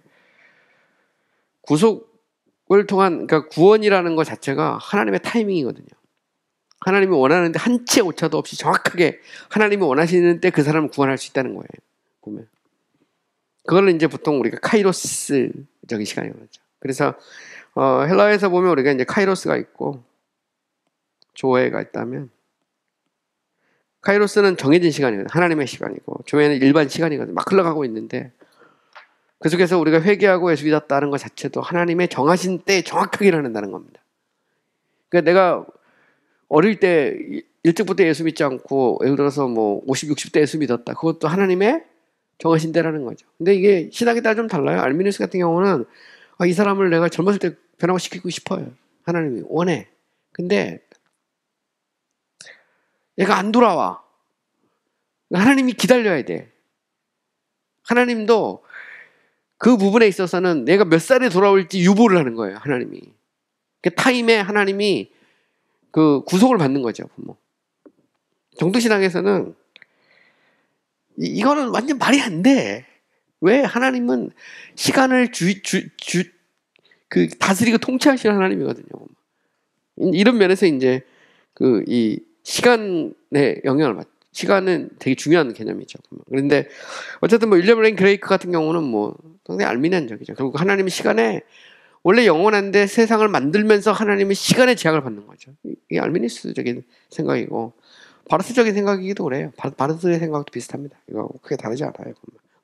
구속을 통한 그러니까 구원이라는 것 자체가 하나님의 타이밍이거든요. 하나님이 원하는데 한 치의 오차도 없이 정확하게 하나님이 원하시는 때 그 사람을 구원할 수 있다는 거예요. 보면 그걸 이제 보통 우리가 카이로스적인 시간이라고 하죠. 그래서 헬라에서 보면 우리가 이제 카이로스가 있고 조회가 있다면 카이로스는 정해진 시간이거든요. 하나님의 시간이고 조회는 일반 시간이거든요. 막 흘러가고 있는데 그 속에서 우리가 회개하고 예수 믿었다는 것 자체도 하나님의 정하신 때에 정확하게 일어난다는 겁니다. 그러니까 내가 어릴 때 일찍부터 예수 믿지 않고 예를 들어서 뭐 50, 60대 예수 믿었다. 그것도 하나님의 정하신 때라는 거죠. 근데 이게 신학에 따라 좀 달라요. 알미니우스 같은 경우는 이 사람을 내가 젊었을 때 변화시키고 싶어요. 하나님이 원해. 근데 얘가 안 돌아와. 하나님이 기다려야 돼. 하나님도 그 부분에 있어서는 내가 몇 살에 돌아올지 유보를 하는 거예요. 하나님이. 그 타임에 하나님이 그 구속을 받는 거죠. 부모. 정도신학에서는 이거는 완전 말이 안 돼. 왜? 하나님은 시간을 다스리고 통치하시는 하나님이거든요. 이런 면에서 이제 이 시간에 영향을 받죠. 시간은 되게 중요한 개념이죠. 그런데 어쨌든 뭐 윌리엄 레인 크레이크 같은 경우는 뭐 상당히 알미니안적이죠. 결국 하나님이 시간에 원래 영원한데 세상을 만들면서 하나님이 시간의 제약을 받는 거죠. 이게 알미니스적인 생각이고 바르스적인 생각이기도 그래요. 바르스의 생각도 비슷합니다. 이거 크게 다르지 않아요.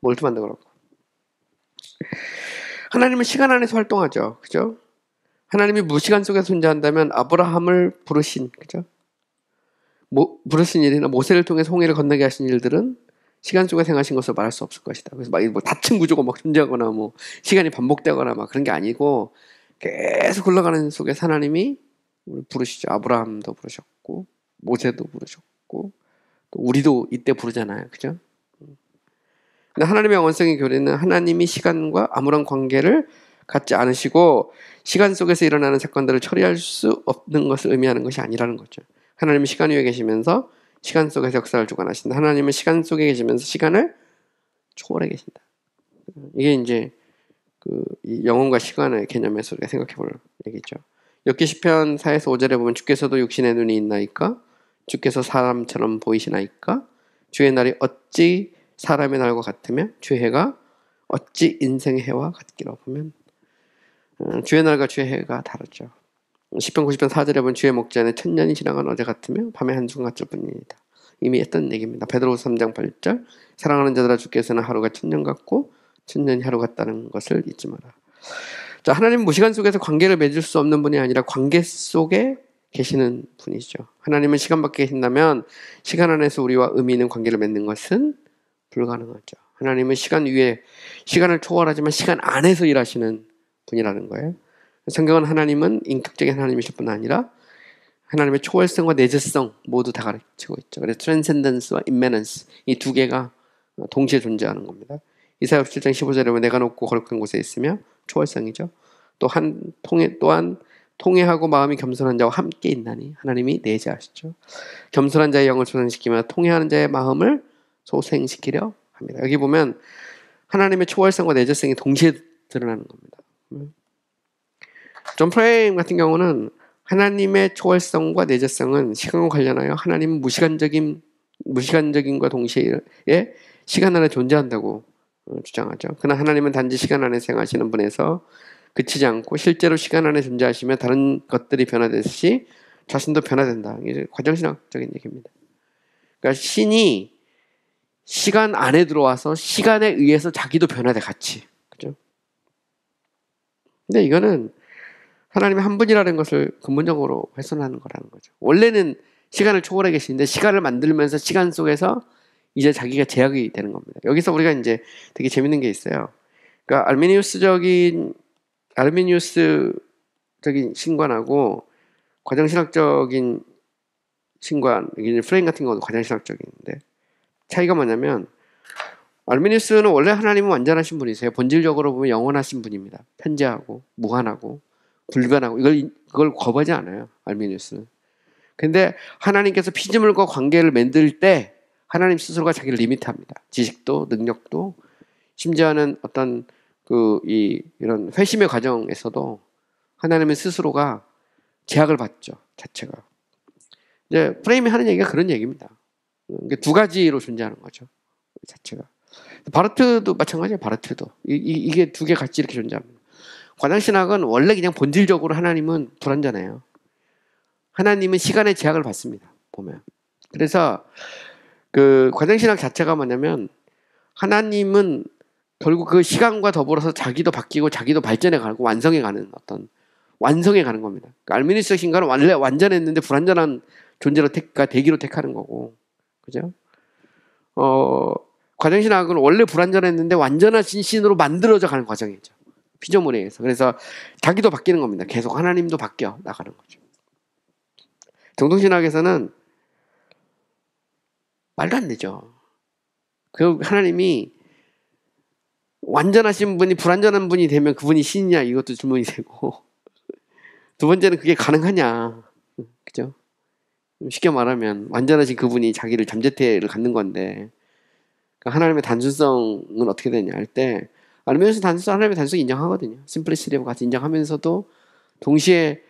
몰트만도 그렇고. 하나님은 시간 안에서 활동하죠. 그죠? 하나님이 무시간 속에 존재한다면 아브라함을 부르신, 그죠? 부르신 일이나 모세를 통해서 홍해를 건너게 하신 일들은 시간 속에 행하신 것을 말할 수 없을 것이다. 그래서 막 뭐 닫힌 구조가 막 존재하거나 뭐 시간이 반복되거나 막 그런 게 아니고 계속 흘러가는 속에서 하나님이 부르시죠. 아브라함도 부르셨고 모세도 부르셨고 또 우리도 이때 부르잖아요. 그죠? 근데 하나님의 영원성의 교리는 하나님이 시간과 아무런 관계를 갖지 않으시고 시간 속에서 일어나는 사건들을 처리할 수 없는 것을 의미하는 것이 아니라는 거죠. 하나님은 시간 위에 계시면서 시간 속에서 역사를 주관하신다. 하나님은 시간 속에 계시면서 시간을 초월해 계신다. 이게 이제 이 영혼과 시간의 개념에서 우리가 생각해 볼 얘기죠. 욥기 시편 4에서 5절에 보면 주께서도 육신의 눈이 있나이까? 주께서 사람처럼 보이시나이까? 주의 날이 어찌 사람의 날과 같으며 주의 해가 어찌 인생의 해와 같기로. 보면 주의 날과 주의 해가 다르죠. 시편 90편 4절에 보면 주의 목자 안에 천년이 지나간 어제 같으며 밤의 한순간 같을 뿐입니다. 이미 했던 얘기입니다. 베드로후서 3장 8절 사랑하는 자들아 주께서는 하루가 천년 같고 천년이 하루 같다는 것을 잊지 마라. 자, 하나님은 무시간 속에서 관계를 맺을 수 없는 분이 아니라 관계 속에 계시는 분이죠. 하나님은 시간 밖에 계신다면 시간 안에서 우리와 의미 있는 관계를 맺는 것은 불가능하죠. 하나님은 시간 위에 시간을 초월하지만 시간 안에서 일하시는 분이라는 거예요. 성경은 하나님은 인격적인 하나님이실 뿐 아니라 하나님의 초월성과 내재성 모두 다 가르치고 있죠. 그래서 트랜센던스와 임매넌스 이 두 개가 동시에 존재하는 겁니다. 이사야 7장 15절에 보면 내가 높고 거룩한 곳에 있으며 초월성이죠. 또한 통회하고 마음이 겸손한 자와 함께 있나니 하나님이 내재하시죠. 겸손한 자의 영을 소생시키며 통회하는 자의 마음을 소생시키려 합니다. 여기 보면 하나님의 초월성과 내재성이 동시에 드러나는 겁니다. 존 프레임 같은 경우는 하나님의 초월성과 내재성은 시간과 관련하여 하나님은 무시간적인과 동시에 시간 안에 존재한다고 주장하죠. 그러나 하나님은 단지 시간 안에 생하시는 분에서 그치지 않고 실제로 시간 안에 존재하시며 다른 것들이 변화되듯이 자신도 변화된다. 이게 과정신학적인 얘기입니다. 그러니까 신이 시간 안에 들어와서 시간에 의해서 자기도 변화돼 같이. 그죠? 근데 이거는 하나님의 한 분이라는 것을 근본적으로 훼손하는 거라는 거죠. 원래는 시간을 초월해 계시는데 시간을 만들면서 시간 속에서 이제 자기가 제약이 되는 겁니다. 여기서 우리가 이제 되게 재밌는 게 있어요. 그러니까 알미니우스적인 신관하고 과정신학적인 신관, 프레임 같은 경우도 과정신학적인데 차이가 뭐냐면 알미니우스는 원래 하나님은 완전하신 분이세요. 본질적으로 보면 영원하신 분입니다. 편재하고 무한하고 불변하고 이걸 거부하지 않아요. 알미니우스는. 근데 하나님께서 피조물과 관계를 만들 때 하나님 스스로가 자기를 리미트합니다. 지식도 능력도 심지어는 어떤 이런 회심의 과정에서도 하나님은 스스로가 제약을 받죠. 자체가. 이제 프레임이 하는 얘기가 그런 얘기입니다. 두 가지로 존재하는 거죠. 자체가. 바르트도 마찬가지예요. 바르트도. 이게 두 개 같이 이렇게 존재합니다. 과정신학은 원래 그냥 본질적으로 하나님은 불완전해요. 하나님은 시간의 제약을 받습니다. 보면. 그래서 과정신학 자체가 뭐냐면 하나님은 결국 그 시간과 더불어서 자기도 바뀌고 자기도 발전해 가고 완성해 가는 겁니다. 그러니까 알미니스적 신과는 원래 완전했는데 불완전한 존재로 대기로 택하는 거고. 그죠? 과정신학은 원래 불완전했는데 완전하신 신으로 만들어져 가는 과정이죠. 피조물에 의해서. 그래서 자기도 바뀌는 겁니다. 계속 하나님도 바뀌어 나가는 거죠. 정통신학에서는 말도 안 되죠. 그 하나님이 완전하신 분이 불완전한 분이 되면 그분이 신이냐 이것도 질문이 되고 두 번째는 그게 가능하냐. 그죠? 쉽게 말하면 완전하신 그분이 자기를 잠재태를 갖는 건데 그러니까 하나님의 단순성은 어떻게 되냐 할 때 알면서 하나님의 단순성 인정하거든요. 심플리시티하고 같이 인정하면서도 동시에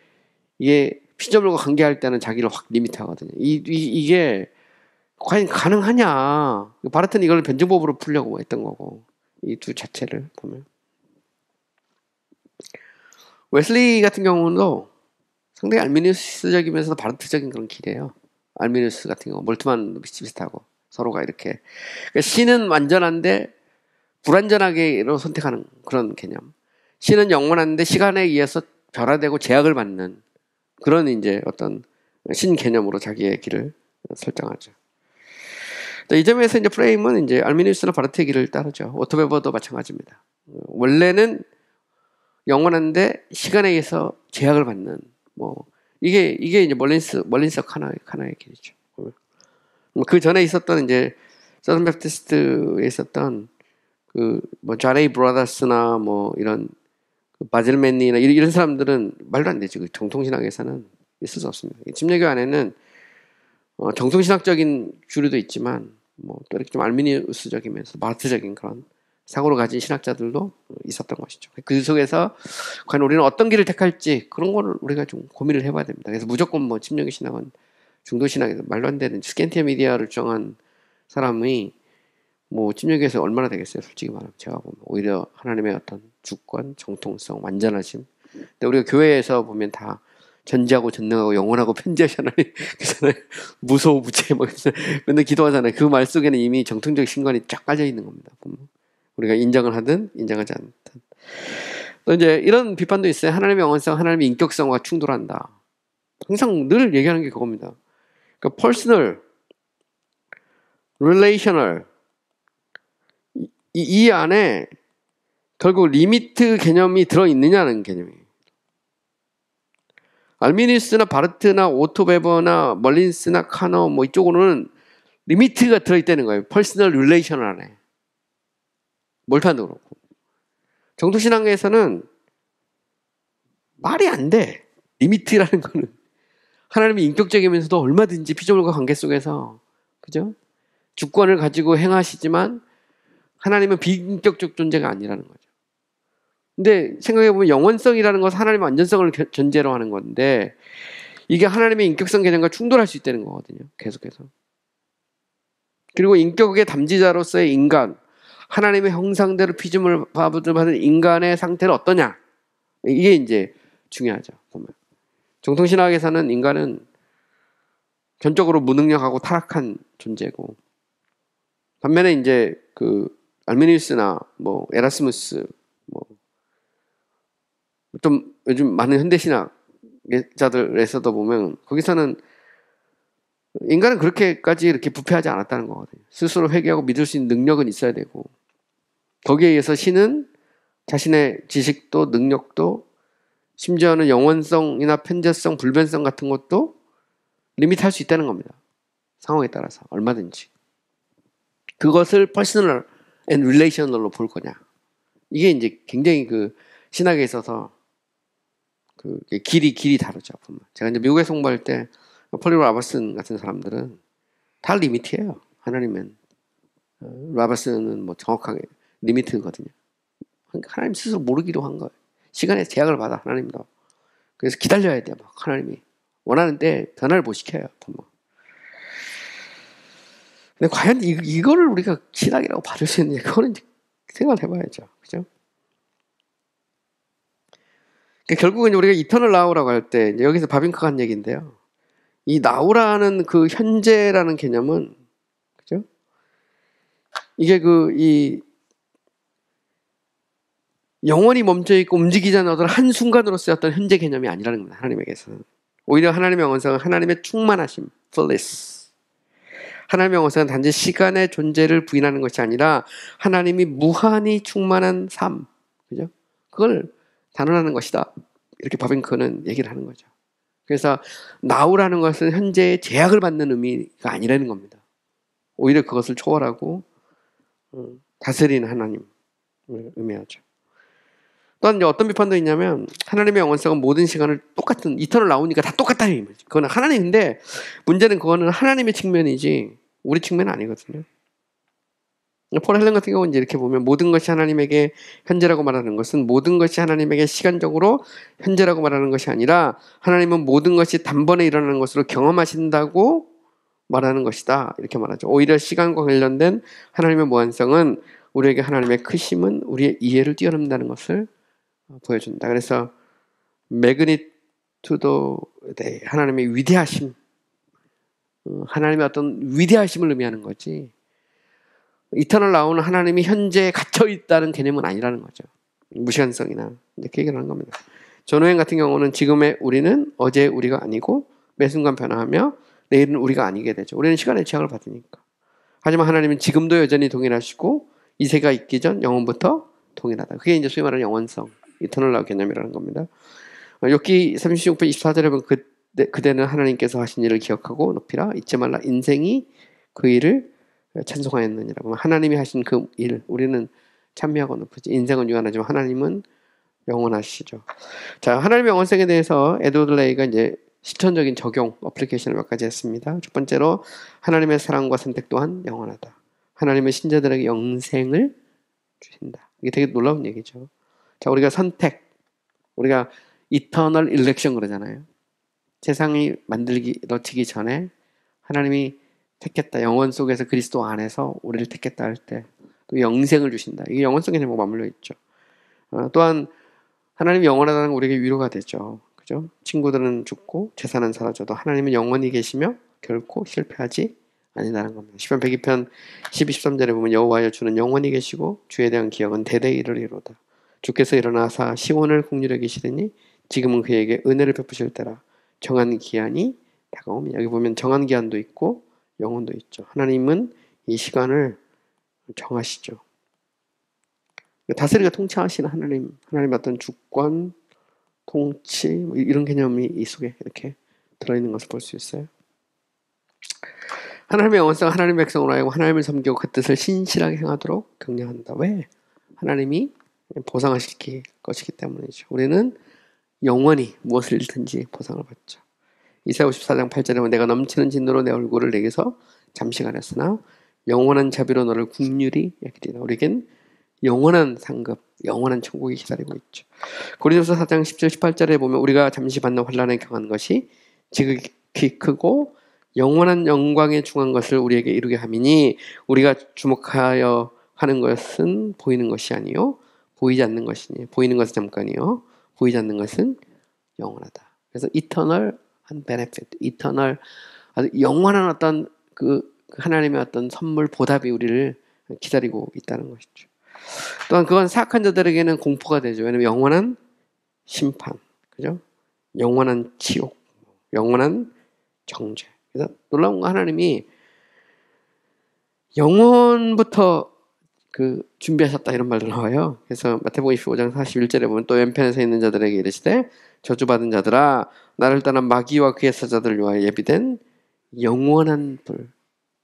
이게 피조물과 관계할 때는 자기를 확 리미트하거든요. 이게 과연 가능하냐. 바르트는 이걸 변증법으로 풀려고 했던 거고 이 두 자체를 보면 웨슬리 같은 경우도 상당히 알미니우스적이면서도 바르트적인 그런 길이에요. 알미니우스 같은 경우 몰트만도 비슷하고 서로가 이렇게 그러니까 신은 완전한데 불완전하게로 선택하는 그런 개념. 신은 영원한데 시간에 의해서 변화되고 제약을 받는 그런 이제 어떤 신 개념으로 자기의 길을 설정하죠. 이 점에서 이제 프레임은 이제 알미니우스나 바르트의 길을 따르죠. 오토베버도 마찬가지입니다. 원래는 영원한데 시간에 의해서 제약을 받는 이게 이제 멀린석 하나의 길이죠. 그 전에 있었던 이제 서던 베프티스트에 있었던 자레이 브라더스나 이런 바질맨니나 이런 사람들은 말도 안 되죠. 정통신학에서는 있을 수 없습니다. 침례교 안에는 정통신학적인 주류도 있지만 또 이렇게 좀 알미니우스적이면서 바르트적인 그런 사고를 가진 신학자들도 있었던 것이죠. 그 속에서 과연 우리는 어떤 길을 택할지 그런 거를 우리가 좀 고민을 해봐야 됩니다. 그래서 무조건 침례교 신학은 중도 신학에서 말도 안 되는 스캔티아 미디어를 주장한 사람이 침례교에서 얼마나 되겠어요? 솔직히 말하면 제가 보면 오히려 하나님의 어떤 주권, 정통성, 완전하심. 근데 우리가 교회에서 보면 다 전지하고 전능하고 영원하고 편지하잖아요. 무소부재 맨날 기도하잖아요. 그 말 속에는 이미 정통적 신관이 쫙 깔려 있는 겁니다. 보면. 우리가 인정을 하든 인정하지 않든. 또 이제 이런 비판도 있어요. 하나님의 영원성, 하나님의 인격성과 충돌한다. 항상 늘 얘기하는 게 그겁니다. 그러니까 personal, relational 이 안에 결국 리미트 개념이 들어있느냐는 개념이에요. 알미니우스나 바르트나 오토베버나 멀린스나 카너 뭐 이쪽으로는 리미트가 들어있다는 거예요. 퍼스널 릴레이션 안에. 몰탄도 그렇고. 정토신앙에서는 말이 안 돼. 리미트라는 거는. 하나님이 인격적이면서도 얼마든지 피조물과 관계 속에서, 그죠? 주권을 가지고 행하시지만 하나님은 비인격적 존재가 아니라는 거죠. 근데 생각해보면 영원성이라는 것은 하나님의 완전성을 전제로 하는 건데 이게 하나님의 인격성 개념과 충돌할 수 있다는 거거든요. 계속해서. 그리고 인격의 담지자로서의 인간, 하나님의 형상대로 피조물을 받은 인간의 상태는 어떠냐? 이게 이제 중요하죠. 보면. 정통신학에서는 인간은 전적으로 무능력하고 타락한 존재고, 반면에 이제 그 알미니우스나 뭐 에라스무스, 뭐 좀 요즘 많은 현대신학자들에서도 보면 거기서는 인간은 그렇게까지 이렇게 부패하지 않았다는 거거든요. 스스로 회개하고 믿을 수 있는 능력은 있어야 되고, 거기에 의해서 신은 자신의 지식도 능력도 심지어는 영원성이나 편재성, 불변성 같은 것도 리미트할 수 있다는 겁니다. 상황에 따라서 얼마든지. 그것을 퍼스널 앤 릴레이셔널로 볼 거냐. 이게 이제 굉장히 그 신학에 있어서 그 길이 다르죠. 보면. 제가 이제 미국에 공부할 때 폴리 라버슨 같은 사람들은 다 리미트예요. 하나님은. 라버슨은 뭐 정확하게 리미트거든요. 하나님 스스로 모르기로 한 거예요. 시간의 제약을 받아 하나님도. 그래서 기다려야 돼요. 막 하나님이 원하는 때 변화를 못 시켜요. 보면. 근데 과연 이거를 우리가 신학이라고 받을 수 있느냐? 그거는 생각을 해봐야죠. 그죠? 그러니까 결국은 우리가 이터널 나우라고 할 때 여기서 바빙크가 한 얘기인데요. 이 나우라는 그 현재라는 개념은, 그죠? 이게 이 영원히 멈춰 있고 움직이지 않는 어떤 한순간으로서의 어떤 현재 개념이 아니라는 겁니다. 하나님에게서는. 오히려 하나님의 영원성은 하나님의 충만하심, fullness. 하나님의 영원성은 단지 시간의 존재를 부인하는 것이 아니라 하나님이 무한히 충만한 삶, 그죠? 그걸 단언하는 것이다. 이렇게 바빙크는 얘기를 하는 거죠. 그래서 나우라는 것은 현재의 제약을 받는 의미가 아니라는 겁니다. 오히려 그것을 초월하고 다스리는 하나님을 의미하죠. 또한 이제 어떤 비판도 있냐면 하나님의 영원성은 모든 시간을 똑같은 이터널 나오니까 다 똑같다는 의미죠. 그거는 하나님인데 문제는 그거는 하나님의 측면이지 우리 측면은 아니거든요. 폴 헬렌 같은 경우는 이제 이렇게 보면 모든 것이 하나님에게 현재라고 말하는 것은 모든 것이 하나님에게 시간적으로 현재라고 말하는 것이 아니라 하나님은 모든 것이 단번에 일어나는 것으로 경험하신다고 말하는 것이다. 이렇게 말하죠. 오히려 시간과 관련된 하나님의 무한성은 우리에게 하나님의 크심은 우리의 이해를 뛰어넘는다는 것을 보여준다. 그래서 매그니투도에 하나님의 위대하심, 하나님의 어떤 위대하심을 의미하는 거지 이터널 나오는 하나님이 현재에 갇혀있다는 개념은 아니라는 거죠. 무시간성이나 이렇게 얘기를 하는 겁니다. 전호행 같은 경우는 지금의 우리는 어제의 우리가 아니고 매 순간 변화하며 내일은 우리가 아니게 되죠. 우리는 시간의 제약을 받으니까. 하지만 하나님은 지금도 여전히 동일하시고 이 세가 있기 전 영원부터 동일하다. 그게 이제 소위 말하는 영원성, 이터널 라우 개념이라는 겁니다. 욥기 36편 24절에 보면 그대는 하나님께서 하신 일을 기억하고 높이라. 잊지 말라. 인생이 그 일을 찬송하였느니라. 하나님이 하신 그 일 우리는 찬미하고 높이지. 인생은 유한하지만 하나님은 영원하시죠. 자, 하나님의 영원성에 대해서 에드워드 레이가 이제 실천적인 적용 어플리케이션을 몇 가지 했습니다. 첫 번째로 하나님의 사랑과 선택 또한 영원하다. 하나님의 신자들에게 영생을 주신다. 이게 되게 놀라운 얘기죠. 자, 우리가 선택, 우리가 이터널 일렉션 그러잖아요. 세상이 만들어지기 전에 하나님이 택했다. 영원 속에서 그리스도 안에서 우리를 택했다 할 때 또 영생을 주신다. 이게 영원성 개념과 맞물려 있죠. 또한 하나님이 영원하다는 건 우리에게 위로가 되죠. 그죠? 친구들은 죽고 재산은 사라져도 하나님은 영원히 계시며 결코 실패하지 아니라는 겁니다. 시편 102편 12, 13절에 보면 여호와여 주는 영원히 계시고 주에 대한 기억은 대대 이르리로다. 주께서 일어나사 시온을 국률에 계시더니 지금은 그에게 은혜를 베푸실 때라. 정한 기한이 다가오면 여기 보면 정한 기한도 있고 영혼도 있죠. 하나님은 이 시간을 정하시죠. 다스리가 통치하시는 하나님의 어떤 주권, 통치 뭐 이런 개념이 이 속에 이렇게 들어있는 것을 볼 수 있어요. 하나님의 영원성, 하나님의 백성으로 하여금 하나님을 섬기고 그 뜻을 신실하게 행하도록 격려한다. 왜? 하나님이 보상하실 것이기 때문이죠. 우리는 영원히 무엇을 잃든지 보상을 받죠. 이사야 54장 8절에 보면 내가 넘치는 진노로 내 얼굴을 내게서 잠시 가렸으나 영원한 자비로 너를 긍휼히 여기리라. 우리에겐 영원한 상급, 영원한 천국이 기다리고 있죠. 고린도서 4장 10절 18절에 보면 우리가 잠시 받는 환난에 경한 것이 지극히 크고 영원한 영광에 중한 것을 우리에게 이루게 함이니 우리가 주목하여 하는 것은 보이는 것이 아니요 보이지 않는 것이니 보이는 것은 잠깐이요 보이지 않는 것은 영원하다. 그래서 eternal benefit, eternal 아주 영원한 어떤 그 하나님의 어떤 선물 보답이 우리를 기다리고 있다는 것이죠. 또한 그건 사악한 자들에게는 공포가 되죠. 왜냐하면 영원한 심판, 그죠? 영원한 지옥, 영원한 정죄. 그래서 놀라운 건 하나님이 영원부터 준비하셨다 이런 말도 나와요. 그래서 마태복음 25장 41절에 보면 또 왼편에 있는 자들에게 이르시되 저주받은 자들아 나를 떠난 마귀와 그의 사자들을 위하여 예비된 영원한 불,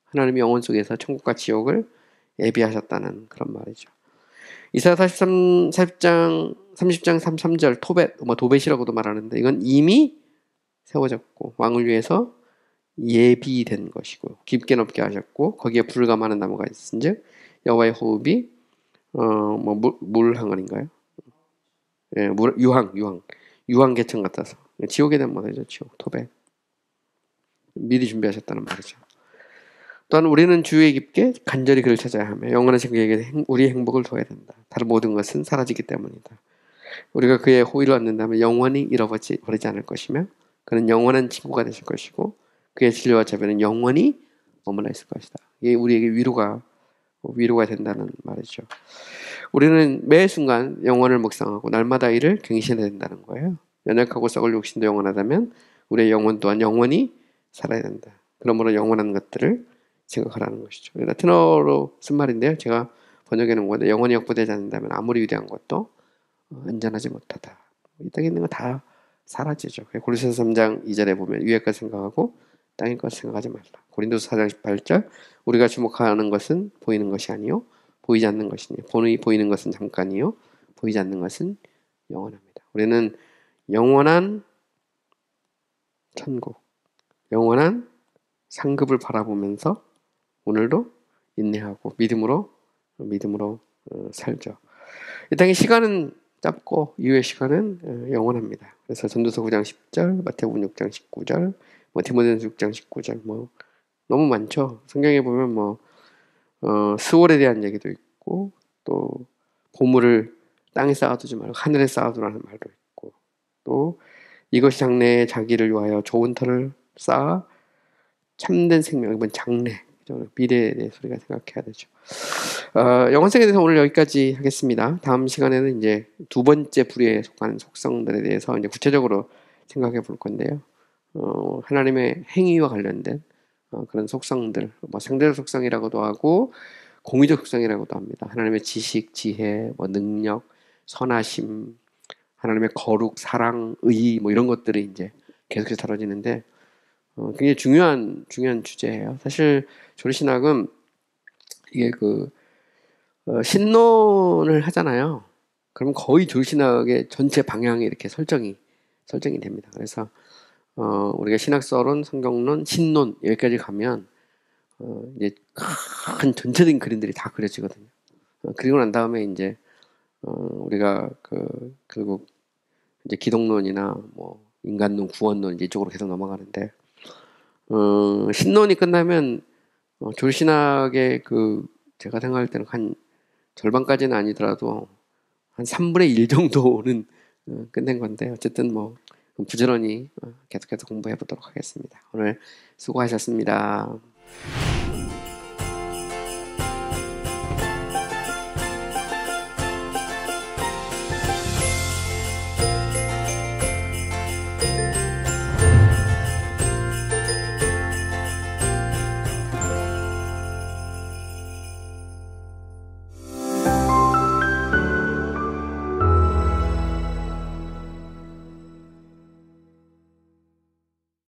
하나님이 영원 속에서 천국과 지옥을 예비하셨다는 그런 말이죠. 이사야 30장 33절 토벳, 도벳이라고도 말하는데 이건 이미 세워졌고 왕을 위해서 예비된 것이고 깊게 높게 하셨고 거기에 불과 많은 나무가 있은즉 여호와의 호흡이 물항아리인가요? 예, 유황 개천 같아서 지옥에 대한 말이죠. 지옥 토벳 미리 준비하셨다는 말이죠. 또한 우리는 주의 깊게 간절히 그를 찾아야 하며 영원한 친구에게 우리의 행복을 둬야 된다. 다른 모든 것은 사라지기 때문이다. 우리가 그의 호의를 얻는다면 영원히 잃어버리지 않을 것이며 그는 영원한 친구가 되실 것이고 그의 진리와 자비는 영원히 머물러 있을 것이다. 이게 우리에게 위로가 된다는 말이죠. 우리는 매 순간 영혼을 묵상하고 날마다 이를 경신해야 된다는 거예요. 연약하고 썩을 욕심도 영원하다면 우리의 영혼 또한 영원히 살아야 된다. 그러므로 영원한 것들을 생각하라는 것이죠. 라틴어로 쓴 말인데요. 제가 번역해 놓은 건데 영원히 역부되지 않는다면 아무리 위대한 것도 안전하지 못하다. 이 땅에 있는 거 다 사라지죠. 고린도서 3장 2절에 보면 위의 것 생각하고 땅의 것 생각하지 말라. 고린도서 4장 18절 우리가 주목하는 것은 보이는 것이 아니요 보이지 않는 것이니 보이는 것은 잠깐이요 보이지 않는 것은 영원합니다. 우리는 영원한 천국, 영원한 상급을 바라보면서 오늘도 인내하고 믿음으로 살죠. 이 땅의 시간은 짧고 이후의 시간은 영원합니다. 그래서 전도서 9장 10절, 마태복음 6장 19절, 디모데전서 6장 19절 너무 많죠. 성경에 보면 수월에 대한 얘기도 있고 또 보물을 땅에 쌓아두지 말고 하늘에 쌓아두라는 말도 있고 또 이것이 장래에 자기를 위하여 좋은 터를 쌓아 참된 생명, 이번 장래 미래에 대해서 우리가 생각해야 되죠. 영혼성에 대해서 오늘 여기까지 하겠습니다. 다음 시간에는 이제 두 번째 부류에 속하는 속성들에 대해서 이제 구체적으로 생각해 볼 건데요. 하나님의 행위와 관련된 그런 속성들, 상대적 속성이라고도 하고 공의적 속성이라고도 합니다. 하나님의 지식, 지혜, 능력, 선하심, 하나님의 거룩, 사랑, 의 이런 것들이 이제 계속해서 다뤄지는데 굉장히 중요한 주제예요. 사실 조리신학은 이게 신론을 하잖아요. 그럼 거의 조리신학의 전체 방향이 이렇게 설정이 됩니다. 그래서 우리가 신학서론, 성경론, 신론 여기까지 가면 이제 큰 전체적인 그림들이 다 그려지거든요. 그리고 난 다음에 이제 우리가 결국 이제 기독론이나 인간론, 구원론 이제 이쪽으로 계속 넘어가는데 신론이 끝나면 조신학의 제가 생각할 때는 한 절반까지는 아니더라도 한 3분의 1 정도는 끝낸 건데 어쨌든 부지런히 계속해서 공부해 보도록 하겠습니다. 오늘 수고하셨습니다.